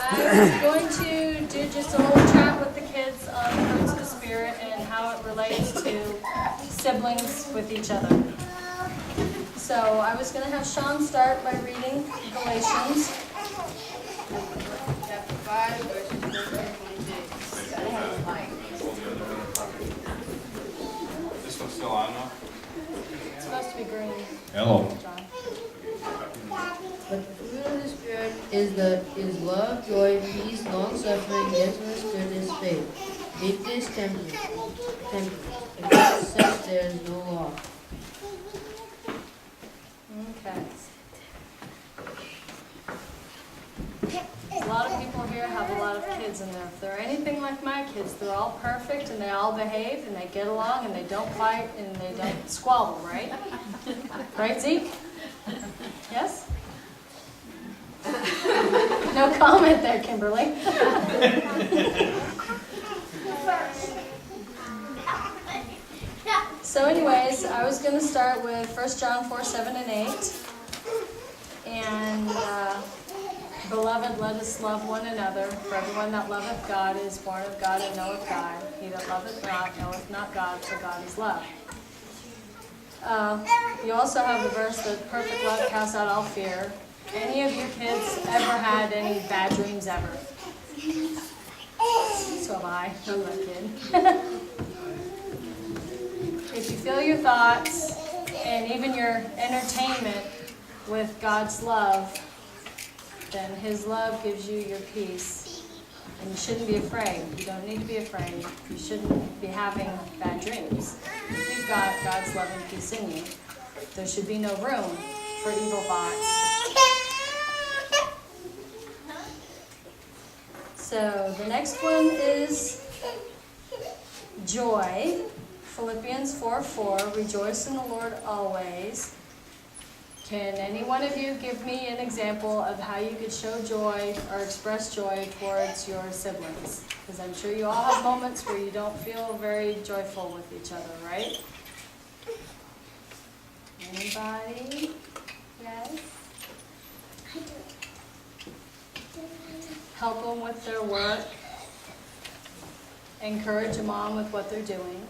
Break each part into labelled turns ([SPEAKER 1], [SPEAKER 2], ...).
[SPEAKER 1] I'm going to do just a little chat with the kids on the fruits of the Spirit and how it relates to siblings with each other. So I was going to have Sean start by reading Galatians.
[SPEAKER 2] Chapter 5, verses 14 to 26. I have a mic.
[SPEAKER 3] This one's still on now?
[SPEAKER 1] It's supposed to be green.
[SPEAKER 3] Hello.
[SPEAKER 1] John.
[SPEAKER 2] But the fruit of the Spirit is love, joy, peace, long-suffering, gentleness, goodness, faith, meekness, temperance. Against such there is no law.
[SPEAKER 1] Okay. A lot of people here have a lot of kids in there. If they're anything like my kids, they're all perfect and they all behave and they get along and they don't fight and they don't squabble, right? Right, Zeke? Yes? No comment there, Kimberly. So anyways, I was going to start with 1 John 4, 7, and 8. And, beloved, let us love one another. For everyone that loveth God is born of God and knoweth God. He that loveth not knoweth not God, for God is love. You also have the verse that perfect love casts out all fear. Any of you kids ever had any bad dreams ever? So have I. I'm not kidding. If you fill your thoughts and even your entertainment with God's love, then His love gives you your peace. And you shouldn't be afraid. You don't need to be afraid. You shouldn't be having bad dreams. You've got God's love and peace in you. There should be no room for evil thoughts. So the next one is joy. Philippians 4:4, rejoice in the Lord always. Can any one of you give me an example of how you could show joy or express joy towards your siblings? Because I'm sure you all have moments where you don't feel very joyful with each other, right? Anybody? Yes? Help them with their work. Encourage them on with what they're doing.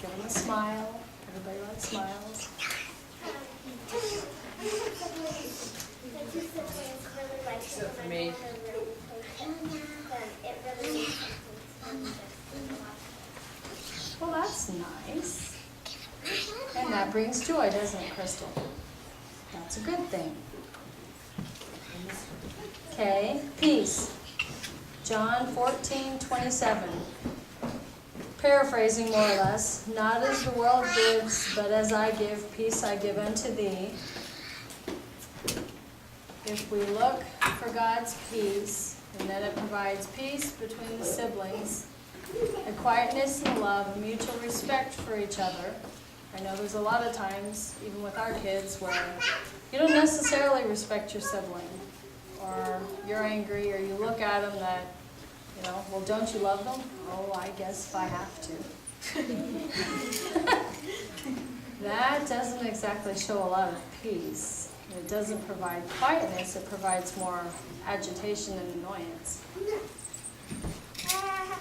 [SPEAKER 1] Give them a smile. Everybody likes smiles.
[SPEAKER 2] Except for me.
[SPEAKER 1] Well, that's nice. And that brings joy, doesn't it, Crystal? That's a good thing. Okay, peace. John 14:27. Paraphrasing more or less, not as the world gives, but as I give, peace I give unto thee. If we look for God's peace, and then it provides peace between the siblings, a quietness and love, a mutual respect for each other. I know there's a lot of times, even with our kids, where you don't necessarily respect your sibling, or you're angry, or you look at them that, you know, well, don't you love them? Oh, I guess if I have to. That doesn't exactly show a lot of peace. It doesn't provide quietness, it provides more agitation and annoyance.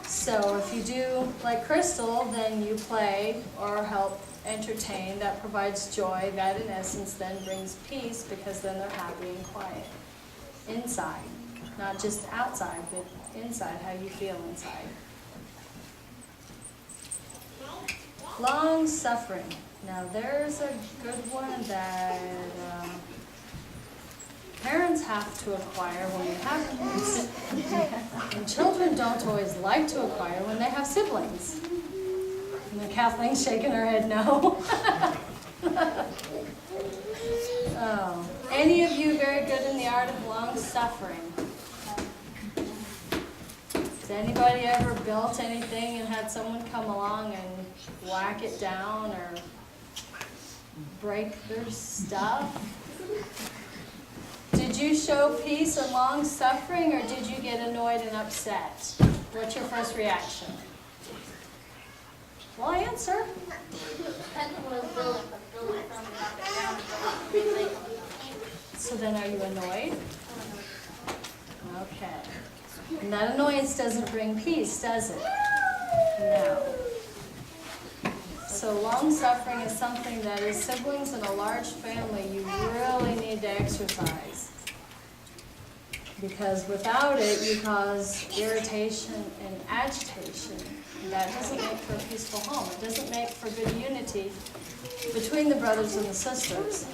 [SPEAKER 1] So if you do like Crystal, then you play or help entertain. That provides joy. That in essence then brings peace, because then they're happy and quiet. Inside. Not just outside, but inside, how you feel inside. Long suffering. Now there's a good one that parents have to acquire when they have kids. And children don't always like to acquire when they have siblings. And then Kathleen's shaking her head no. Oh. Any of you very good in the art of long suffering? Has anybody ever built anything and had someone come along and whack it down or break their stuff? Did you show peace and long suffering, or did you get annoyed and upset? What's your first reaction? Well, answer. So then are you annoyed? Okay. And that annoyance doesn't bring peace, does it? No. So long-suffering is something that as siblings in a large family, you really need to exercise. Because without it, you cause irritation and agitation. And that doesn't make for a peaceful home. It doesn't make for good unity between the brothers and the sisters.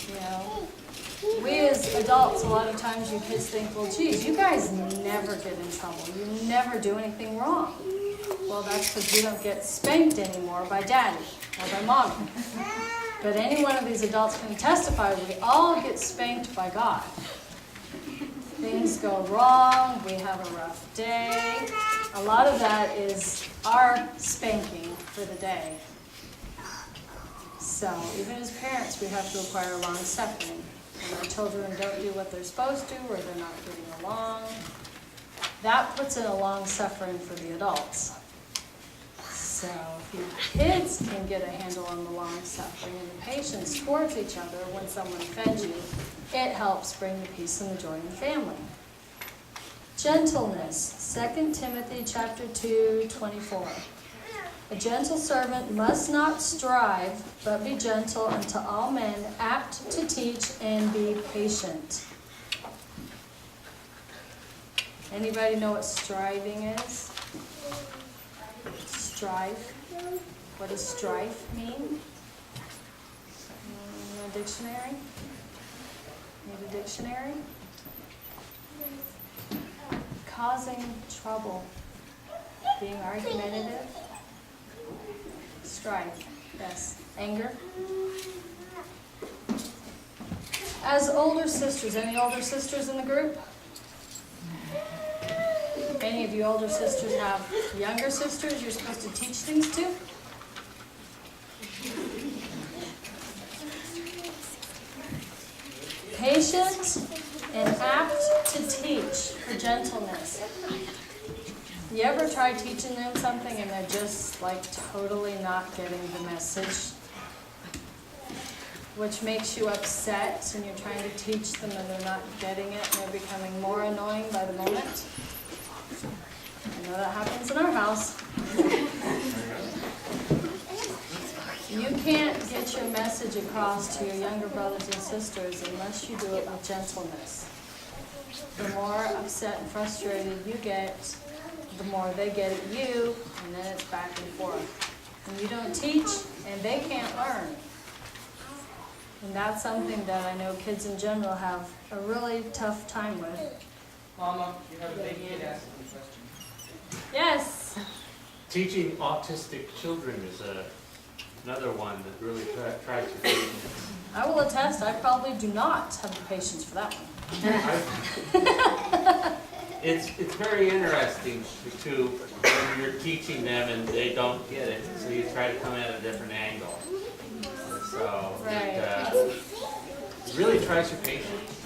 [SPEAKER 1] You know, we as adults, a lot of times you kids think, well, geez, you guys never get in trouble. You never do anything wrong. Well, that's because you don't get spanked anymore by daddy or by mommy. But any one of these adults can testify we all get spanked by God. Things go wrong, we have a rough day. A lot of that is our spanking for the day. So even as parents, we have to acquire long-suffering. When our children don't do what they're supposed to or they're not getting along, that puts in a long-suffering for the adults. So if you kids can get a handle on the long-suffering and the patience towards each other when someone offends you, it helps bring the peace and the joy in the family. Gentleness, 2 Timothy chapter 2, 24. A gentle servant must not strive, but be gentle unto all men, apt to teach and be patient. Anybody know what striving is? Strive. What does strife mean? A dictionary? Need a dictionary? Causing trouble. Being argumentative. Strife. Yes. Anger. As older sisters, any older sisters in the group? Any of you older sisters have younger sisters you're supposed to teach things to? Patient and apt to teach for gentleness. You ever try teaching them something and they're just like totally not getting the message? Which makes you upset and you're trying to teach them and they're not getting it and they're becoming more annoying by the moment? I know that happens in our house. You can't get your message across to your younger brothers and sisters unless you do it with gentleness. The more upset and frustrated you get, the more they get at you, and then it's back and forth. And you don't teach, and they can't learn. And that's something that I know kids in general have a really tough time with.
[SPEAKER 4] Mama, you have a big kid asking a question.
[SPEAKER 1] Yes.
[SPEAKER 5] Teaching autistic children is another one that really tries to teach.
[SPEAKER 1] I will attest, I probably do not have the patience for that one.
[SPEAKER 5] It's very interesting too when you're teaching them and they don't get it, so you try to come at a different angle. So it really tries your patience.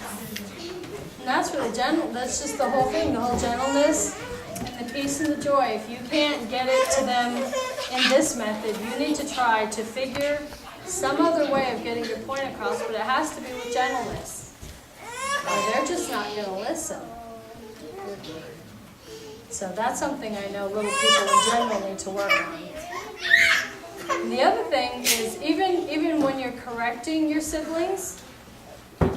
[SPEAKER 1] And that's really gentle. That's just the whole thing, the whole gentleness and the peace and the joy. If you can't get it to them in this method, you need to try to figure some other way of getting your point across, but it has to be with gentleness. Or they're just not going to listen. So that's something I know little people in general need to work on. And the other thing is, even when you're correcting your siblings,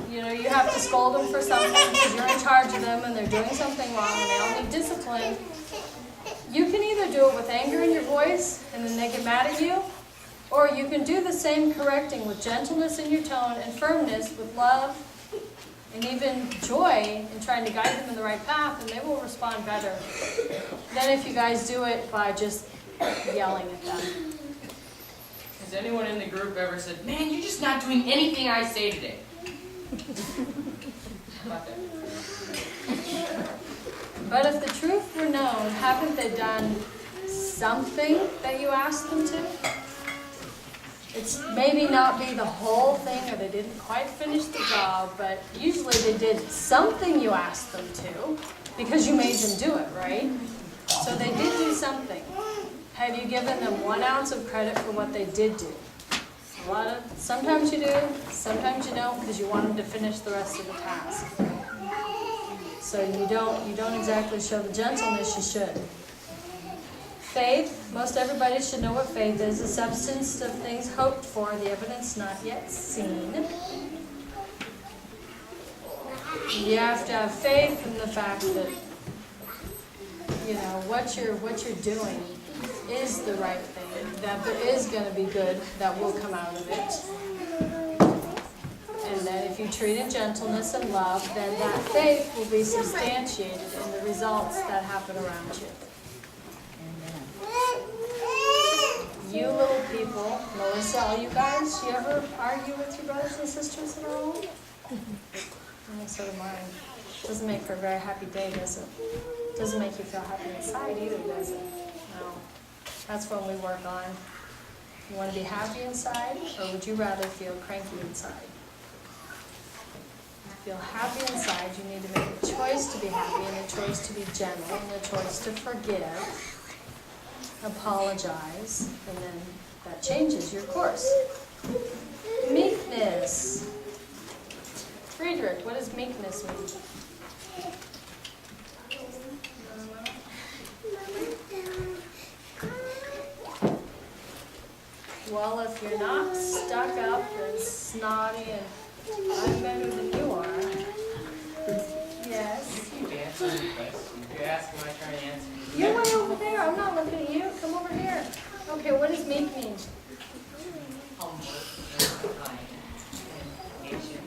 [SPEAKER 1] you know, you have to scold them for something because you're in charge of them and they're doing something wrong and they all need discipline. You can either do it with anger in your voice and then they get mad at you, or you can do the same correcting with gentleness in your tone and firmness with love and even joy in trying to guide them in the right path, and they will respond better than if you guys do it by just yelling at them.
[SPEAKER 4] Has anyone in the group ever said, "Man, you're just not doing anything I say today"? About that.
[SPEAKER 1] But if the truth were known, haven't they done something that you asked them to? It's maybe not be the whole thing, or they didn't quite finish the job, but usually they did something you asked them to because you made them do it, right? So they did do something. Have you given them 1 ounce of credit for what they did do? Sometimes you do, sometimes you don't, because you want them to finish the rest of the task. So you don't exactly show the gentleness you should. Faith, most everybody should know what faith is, the substance of things hoped for, the evidence not yet seen. You have to have faith in the fact that, you know, what you're doing is the right thing, that there is going to be good that will come out of it. And that if you treat in gentleness and love, then that faith will be substantiated in the results that happen around you. You little people, Melissa, all you guys, you ever argue with your brothers and sisters at all? So do mine. Doesn't make for a very happy day, does it? Doesn't make you feel happy inside either, does it? No. That's when we work on. You want to be happy inside, or would you rather feel cranky inside? Feel happy inside, you need to make a choice to be happy, and a choice to be gentle, and a choice to forgive, apologize, and then that changes your course. Meekness. Friedrich, what does meekness mean? Well, if you're not stuck up and snotty and I'm better than you are. Yes.
[SPEAKER 4] You answer the question. If you ask, am I trying to answer?
[SPEAKER 1] You're way over there. I'm not looking at you. Come over here. Okay, what does meek mean?
[SPEAKER 4] Humble and kind and patient.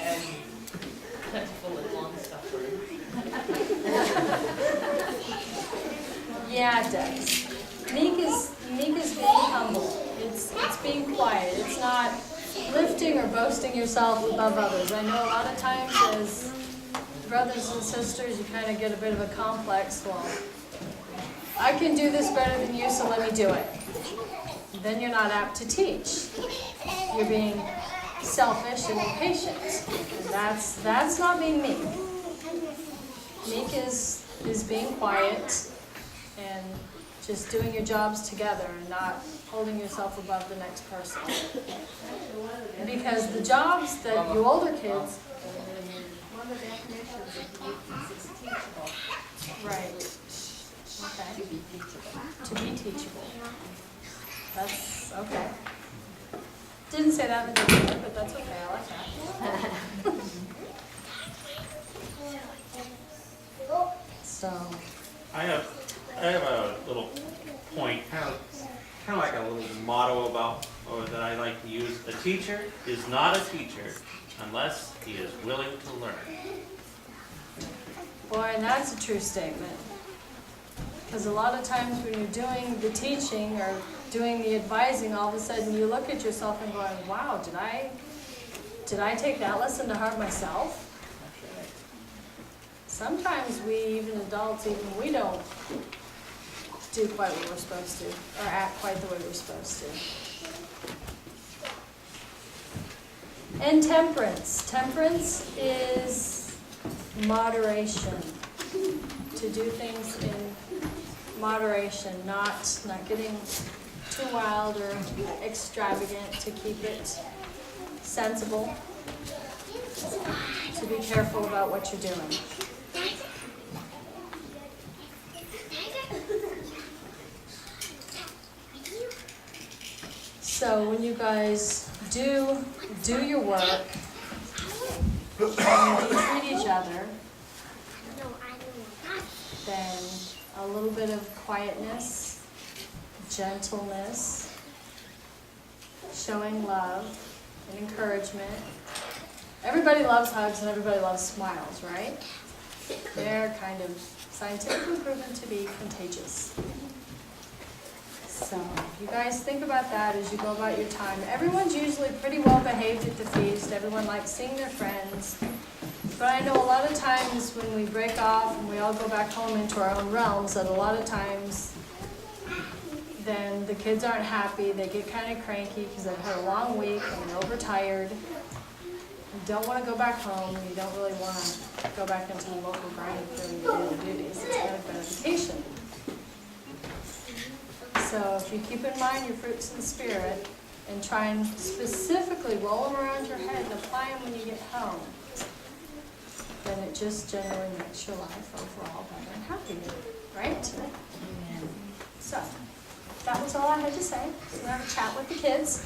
[SPEAKER 4] And plentiful and long suffering.
[SPEAKER 1] Yeah, it does. Meek is being humble. It's being quiet. It's not lifting or boasting yourself above others. I know a lot of times as brothers and sisters, you kind of get a bit of a complex. Well, I can do this better than you, so let me do it. Then you're not apt to teach. You're being selfish and impatient. And that's not being meek. Meek is being quiet and just doing your jobs together and not holding yourself above the next person. Because the jobs that you older kids...
[SPEAKER 6] One of the definitions of meekness is teachable.
[SPEAKER 1] Right. Okay.
[SPEAKER 6] To be teachable.
[SPEAKER 1] To be teachable. That's okay. Didn't say that in the beginning, but that's okay. I like that. So...
[SPEAKER 5] I have a little point, kind of like a little motto or that I like to use. A teacher is not a teacher unless he is willing to learn.
[SPEAKER 1] Boy, and that's a true statement. Because a lot of times when you're doing the teaching or doing the advising, all of a sudden you look at yourself and going, wow, did I take that lesson to heart myself? Sometimes we, even adults, even we don't do quite what we're supposed to, or act quite the way we're supposed to. And temperance. Temperance is moderation. To do things in moderation, not getting too wild or extravagant, to keep it sensible, to be careful about what you're doing. So when you guys do your work and you treat each other, then a little bit of quietness, gentleness, showing love and encouragement. Everybody loves hugs and everybody loves smiles, right? They're kind of scientifically proven to be contagious. So you guys think about that as you go about your time. Everyone's usually pretty well behaved at the feast. Everyone likes seeing their friends. But I know a lot of times when we break off and we all go back home into our own realms, that a lot of times then the kids aren't happy. They get kind of cranky because they've had a long week and they're overtired. You don't want to go back home. You don't really want to go back into the local grind of doing your daily duties. It's kind of been a vacation. So if you keep in mind your fruits of the Spirit and try and specifically roll them around your head and apply them when you get home, then it it just generally makes your life overall better and happier, right? So, that was all I had to say. So, we'll have a chat with the kids.